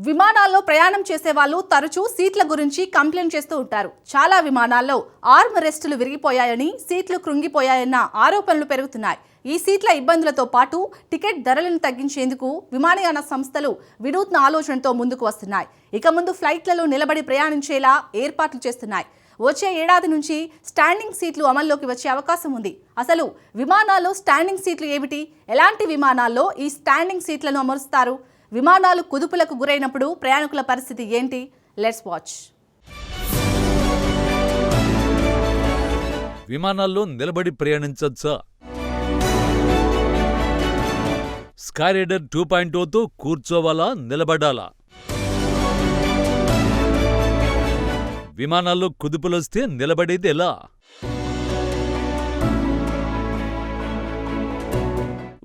విమానాల్లో ప్రయాణం చేసే వాళ్ళు తరచూ సీట్ల గురించి కంప్లైంట్ చేస్తూ ఉంటారు. చాలా విమానాల్లో ఆర్మ్ రెస్టులు విరిగిపోయాయని, సీట్లు కృంగిపోయాయన్న ఆరోపణలు పెరుగుతున్నాయి. ఈ సీట్ల ఇబ్బందులతో పాటు టికెట్ ధరలను తగ్గించేందుకు విమానయాన సంస్థలు వినూత్న ఆలోచనతో ముందుకు వస్తున్నాయి. ఇక ముందు ఫ్లైట్లలో నిలబడి ప్రయాణించేలా ఏర్పాట్లు చేస్తున్నాయి. వచ్చే ఏడాది నుంచి స్టాండింగ్ సీట్లు అమల్లోకి వచ్చే అవకాశం ఉంది. అసలు విమానాల్లో స్టాండింగ్ సీట్లు ఏమిటి? ఎలాంటి విమానాల్లో ఈ స్టాండింగ్ సీట్లను అమరుస్తారు? విమానాలు కుదుపులకు గురైనప్పుడు ప్రయాణికుల పరిస్థితి ఏంటి? Let's watch. విమానాల్లో నిలబడి ప్రయాణించొచ్చా? స్కై రైడర్ 2.0తో కూర్చోవాలా, నిలబడాలా? విమానాల్లో కుదుపులొస్తే నిలబడేది ఎలా?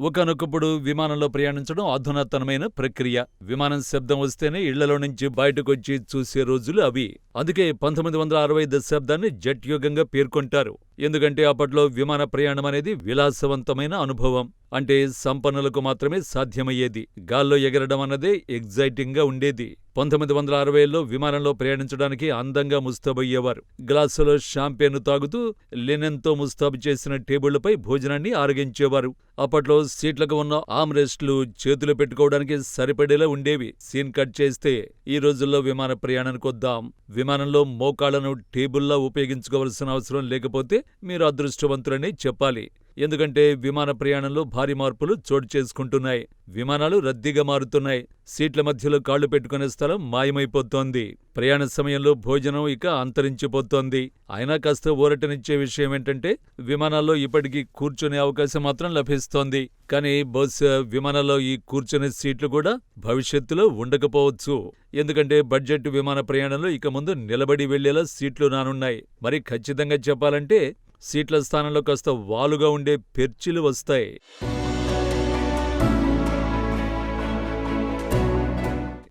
ఒకనొకప్పుడు విమానంలో ప్రయాణించడం అధునాతనమైన ప్రక్రియ. విమానం శబ్దం వస్తేనే ఇళ్లలో నుంచి బయటకొచ్చి చూసే రోజులు అవి. అందుకే 1960 దశాబ్దాన్ని జెట్ యుగంగా పేర్కొంటారు. ఎందుకంటే అప్పట్లో విమాన ప్రయాణం అనేది విలాసవంతమైన అనుభవం. అంటే సంపన్నులకు మాత్రమే సాధ్యమయ్యేది. గాల్లో ఎగరడం అన్నదే ఎగ్జైటింగ్ గా ఉండేది. 1960లో విమానంలో ప్రయాణించడానికి అందంగా ముస్తాబయ్యేవారు. గ్లాసులో షాంపేన్ తాగుతూ లినెన్తో ముస్తాబు చేసిన టేబుళ్లపై భోజనాన్ని ఆరగించేవారు. అప్పట్లో సీట్లకు ఉన్న ఆర్మ్ రెస్టులు చేతులు పెట్టుకోవడానికి సరిపడేలా ఉండేవి. సీన్ కట్ చేస్తే ఈ రోజుల్లో విమాన ప్రయాణానికి వద్దాం. విమానంలో మోకాళ్లను టేబుల్లా ఉపయోగించుకోవాల్సిన అవసరం లేకపోతే మీరు అదృష్టవంతులని చెప్పాలి. ఎందుకంటే విమాన ప్రయాణంలో భారీ మార్పులు చోటు చేసుకుంటున్నాయి. విమానాలు రద్దీగా మారుతున్నాయి. సీట్ల మధ్యలో కాళ్లు పెట్టుకునే స్థలం మాయమైపోతోంది. ప్రయాణ సమయంలో భోజనం ఇక అంతరించిపోతోంది. అయినా కాస్త ఊరటనిచ్చే విషయం ఏంటంటే విమానాల్లో ఇప్పటికీ కూర్చునే అవకాశం మాత్రం లభిస్తోంది. కానీ బహుశా విమానాల్లో ఈ కూర్చునే సీట్లు కూడా భవిష్యత్తులో ఉండకపోవచ్చు. ఎందుకంటే బడ్జెట్ విమాన ప్రయాణంలో ఇక ముందు నిలబడి వెళ్లేలా సీట్లు రానున్నాయి. మరి ఖచ్చితంగా చెప్పాలంటే సీట్ల స్థానంలో కాస్త వాలుగా ఉండే పెర్చిలు వస్తాయి.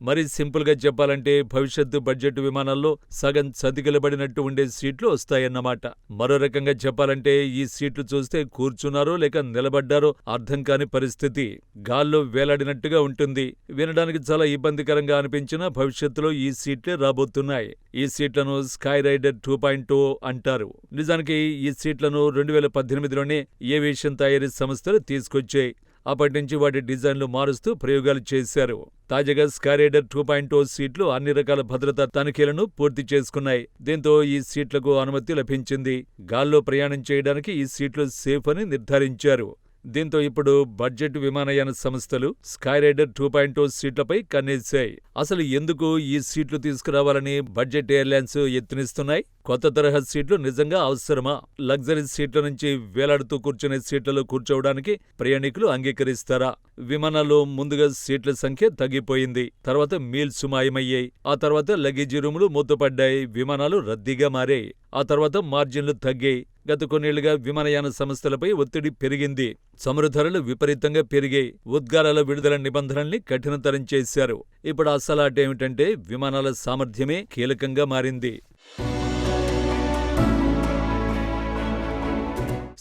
మరి సింపుల్గా చెప్పాలంటే భవిష్యత్తు బడ్జెట్ విమానాల్లో సగం చతికిలబడినట్టు ఉండే సీట్లు వస్తాయన్నమాట. మరో రకంగా చెప్పాలంటే ఈ సీట్లు చూస్తే కూర్చున్నారో లేక నిలబడ్డారో అర్థం కాని పరిస్థితి. గాల్లో వేలాడినట్టుగా ఉంటుంది. వినడానికి చాలా ఇబ్బందికరంగా అనిపించినా భవిష్యత్తులో ఈ సీట్లే రాబోతున్నాయి. ఈ సీట్లను స్కై రైడర్ 2.0 అంటారు. నిజానికి ఈ సీట్లను 2018లోనే ఏవియేషన్ తయారీ సంస్థలు తీసుకొచ్చాయి. అప్పటి నుంచి వాటి డిజైన్లు మారుస్తూ ప్రయోగాలు చేశారు. తాజాగా స్కై రైడర్ 2.0 సీట్లు అన్ని రకాల భద్రతా తనిఖీలను పూర్తి చేసుకున్నాయి. దీంతో ఈ సీట్లకు అనుమతి లభించింది. గాల్లో ప్రయాణం చేయడానికి ఈ సీట్లు సేఫ్ అని నిర్ధారించారు. దీంతో ఇప్పుడు బడ్జెట్ విమానయాన సంస్థలు స్కై రైడర్ 2.0 సీట్లపై కన్నేశాయి. అసలు ఎందుకు ఈ సీట్లు తీసుకురావాలని బడ్జెట్ ఎయిర్లైన్స్ యత్నిస్తున్నాయి? కొత్త తరహా సీట్లు నిజంగా అవసరమా? లగ్జరీ సీట్ల నుంచి వేలాడుతూ కూర్చునే సీట్లలో కూర్చోవడానికి ప్రయాణికులు అంగీకరిస్తారా? విమానాల్లో ముందుగా సీట్ల సంఖ్య తగ్గిపోయింది. తర్వాత మీల్స్ మాయమయ్యాయి. ఆ తర్వాత లగేజీ రూములు మూతపడ్డాయి. విమానాలు రద్దీగా మారాయి. ఆ తర్వాత మార్జిన్లు తగ్గాయి. గత కొన్నేళ్లుగా విమానయాన సంస్థలపై ఒత్తిడి పెరిగింది. చమురు ధరలు విపరీతంగా పెరిగాయి. ఉద్గారాల విడుదల నిబంధనల్ని కఠినతరం చేశారు. ఇప్పుడు అసలాటేమిటంటే విమానాల సామర్థ్యమే కీలకంగా మారింది.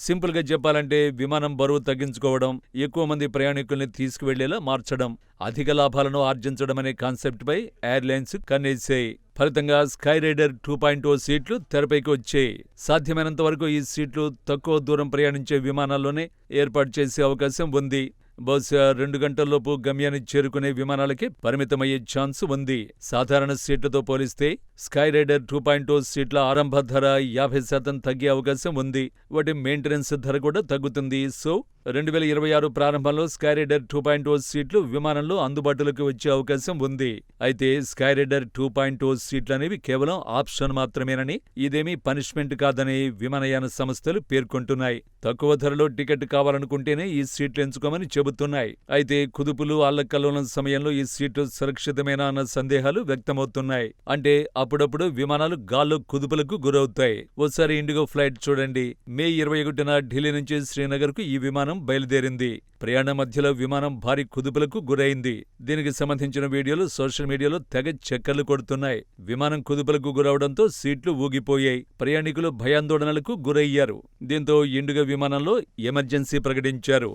సింపుల్గా చెప్పాలంటే విమానం బరువు తగ్గించుకోవడం, ఎక్కువ మంది ప్రయాణికుల్ని తీసుకువెళ్లేలా మార్చడం, అధిక లాభాలను ఆర్జించడమనే కాన్సెప్ట్పై ఎయిర్లైన్స్ కన్నేశాయి. ఫలితంగా స్కై రైడర్ 2.0 సీట్లు తెరపైకి వచ్చాయి. సాధ్యమైనంత వరకు ఈ సీట్లు తక్కువ దూరం ప్రయాణించే విమానాల్లోనే ఏర్పాటు చేసే అవకాశం ఉంది. బహుశా 2 గంటల్లోపు గమ్యాన్ని చేరుకునే విమానాలకే పరిమితమయ్యే ఛాన్స్ ఉంది. సాధారణ సీట్లతో పోలిస్తే స్కై రైడర్ 2.0 సీట్ల ఆరంభ ధర 50% తగ్గే అవకాశం ఉంది. వాటి మెయింటెనెన్స్ ధర కూడా తగ్గుతుంది. సో 2026 ప్రారంభంలో స్కై రైడర్ 2.0 సీట్లు విమానంలో అందుబాటులోకి వచ్చే అవకాశం ఉంది. అయితే స్కై రైడర్ 2.0 సీట్లనేవి కేవలం ఆప్షన్ మాత్రమేనని, ఇదేమీ పనిష్మెంట్ కాదని విమానయాన సంస్థలు పేర్కొంటున్నాయి. తక్కువ ధరలో టికెట్ కావాలనుకుంటేనే ఈ సీట్లు ఎంచుకోమని చెబుతున్నాయి. అయితే కుదుపులు అల్లకల్లోలం సమయంలో ఈ సీట్లు సురక్షితమేనా అన్న సందేహాలు వ్యక్తమవుతున్నాయి. అంటే అప్పుడప్పుడు విమానాలు గాల్లో కుదుపులకు గురవుతాయి. ఓసారి ఇండిగో ఫ్లైట్ చూడండి. మే 21న ఢిల్లీ నుంచి శ్రీనగర్కు ఈ విమానం బయలుదేరింది. ప్రయాణ మధ్యలో విమానం భారీ కుదుపులకు గురైంది. దీనికి సంబంధించిన వీడియోలు సోషల్ మీడియాలో తెగ చక్కర్లు కొడుతున్నాయి. విమానం కుదుపులకు గురవడంతో సీట్లు ఊగిపోయాయి. ప్రయాణికులు భయాందోళనలకు గురయ్యారు. దీంతో ఇండిగో విమానంలో ఎమర్జెన్సీ ప్రకటించారు.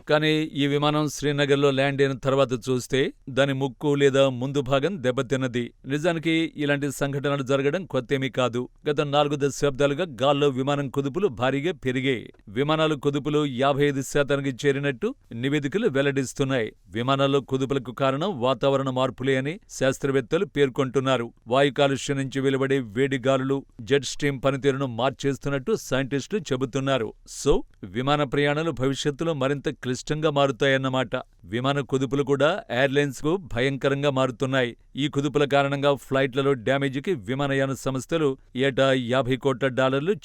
కానీ ఈ విమానం శ్రీనగర్లో ల్యాండ్ అయిన తర్వాత చూస్తే దాని ముక్కు లేదా ముందు భాగం దెబ్బతిన్నది. నిజానికి ఇలాంటి సంఘటనలు జరగడం కొత్తేమీ కాదు. గత 4 దశాబ్దాలుగా గాల్లో విమానం కుదుపులు భారీగా పెరిగాయి. విమానాలు కుదుపులు 55% చేరినట్టు నివేదికలు వెల్లడిస్తున్నాయి. విమానాల్లో కుదుపులకు కారణం వాతావరణ మార్పులే అని శాస్త్రవేత్తలు పేర్కొంటున్నారు. వాయు కాలుష్యం నుంచి వెలువడే వేడి గాలులు జెట్ స్ట్రీమ్ పనితీరును మార్చేస్తున్నట్టు సైంటిస్టులు చెబుతున్నారు. సో విమాన ప్రయాణాలు భవిష్యత్తులో మరింత క్లిష్టంగా మారుతాయన్నమాట. విమాన కుదుపులు కూడా ఎయిర్లైన్స్ కు భయంకరంగా మారుతున్నాయి. ఈ కుదుపుల కారణంగా ఫ్లైట్లలో డ్యామేజీకి విమానయాన సంస్థలు ఏటా $50 కోట్ల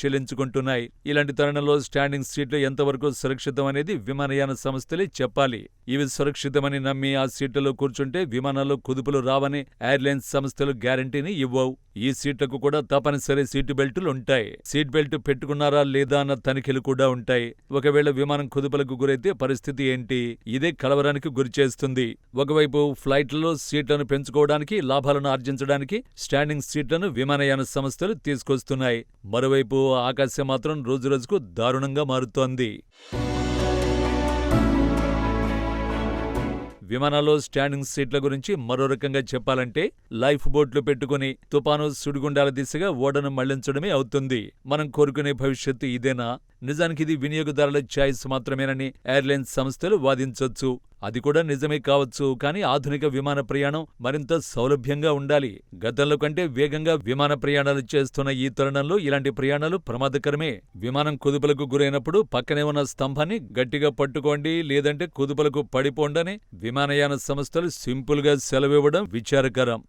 చెల్లించుకుంటున్నాయి. ఇలాంటి తరుణంలో స్టాండింగ్ సీట్లు ఎంతవరకు సురక్షితం అనేది విమానయాన సంస్థలే చెప్పాలి. ఇవి సురక్షితమని నమ్మి ఆ సీట్లలో కూర్చుంటే విమానాల్లో కుదుపులు రావని ఎయిర్లైన్స్ సంస్థలు గ్యారంటీని ఇవ్వవు. ఈ సీట్లకు కూడా తప్పనిసరి సీటు బెల్టులు ఉంటాయి. సీట్ బెల్ట్ పెట్టుకున్నారా లేదా అన్న తనిఖీలు కూడా ఉంటాయి. ఒకవేళ విమానం కుదుపులకు గురైతే పరిస్థితి ఏంటి? ఇదే కలవరానికి గురిచేస్తుంది. ఒకవైపు ఫ్లైట్లలో సీట్లను పెంచుకోవడానికి, లాభాలను ఆర్జించడానికి స్టాండింగ్ సీట్లను విమానయాన సంస్థలు తీసుకొస్తున్నాయి. మరోవైపు ఆకాశం మాత్రం రోజురోజుకు దారుణంగా మారుతోంది. విమానాల్లో స్టాండింగ్ సీట్ల గురించి మరో రకంగా చెప్పాలంటే లైఫ్ బోట్లు పెట్టుకుని తుపాను సుడిగుండాల దిశగా ఓడను మళ్లించడమే అవుతుంది. మనం కోరుకునే భవిష్యత్తు ఇదేనా? నిజానికి ఇది వినియోగదారుల ఛాయిస్ మాత్రమేనని ఎయిర్లైన్స్ సంస్థలు వాదించొచ్చు. అది కూడా నిజమే కావచ్చు. కానీ ఆధునిక విమాన ప్రయాణం మరింత సౌలభ్యంగా ఉండాలి. గతంలో కంటే వేగంగా విమాన ప్రయాణాలు చేస్తున్న ఈ తరుణంలో ఇలాంటి ప్రయాణాలు ప్రమాదకరమే. విమానం కుదుపులకు గురైనప్పుడు పక్కనే ఉన్న స్తంభాన్ని గట్టిగా పట్టుకోండి, లేదంటే కుదుపులకు పడిపోండని విమానయాన సంస్థలు సింపుల్గా సెలవివ్వడం విచారకరం.